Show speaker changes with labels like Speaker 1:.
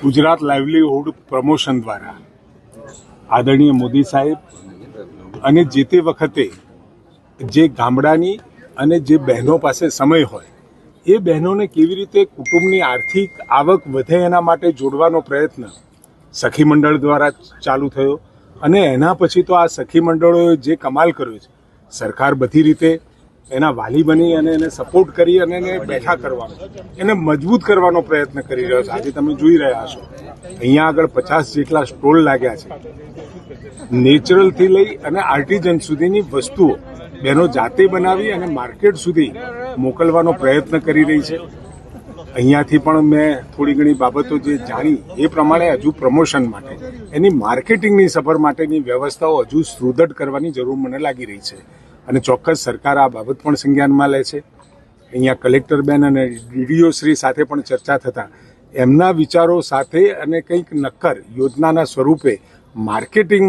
Speaker 1: Gujarat livelihood promotion દ્વારા આદરણીય મોદી સાહેબ અને જે તે વખતે જે ગામડાની અને જે બહેનો પાસે સમય હોય એ બહેનોને કેવી રીતે કુટુંબની આર્થિક આવક વધે એના માટે જોડવાનો પ્રયત્ન સખી મંડળ દ્વારા ચાલુ થયો અને એના પછી તો આ સખી મંડળોએ જે કમાલ કર્યો છે, સરકાર બધી રીતે એના વાલી બની અને એને સપોર્ટ કરી અને એને બેઠા કરવાનો, એને મજબૂત કરવાનો પ્રયત્ન કરી રહ્યો છે. આજે તમે જોઈ રહ્યા છો અહીંયા આગળ 50 જેટલા સ્ટોલ લાગ્યા છે. નેચરલથી લઈ અને આર્ટિઝન સુધીની વસ્તુઓ બહેનો જાતે બનાવી અને માર્કેટ સુધી મોકલવાનો પ્રયત્ન કરી રહી છે. અહીંયાથી પણ મેં થોડી ઘણી બાબતો જે જાણી એ પ્રમાણે હજુ પ્રમોશન માટે એની માર્કેટિંગની સફર માટેની વ્યવસ્થાઓ હજુ સુદૃઢ કરવાની જરૂર મને લાગી રહી છે અને ચોક્કસ સરકાર આ બાબત પણ સંજ્ઞાનમાં લે છે. અહીંયા કલેક્ટર બેન અને ડીડીઓ શ્રી સાથે પણ ચર્ચા થતાં એમના વિચારો સાથે અને કંઈક નક્કર યોજનાના સ્વરૂપે માર્કેટિંગ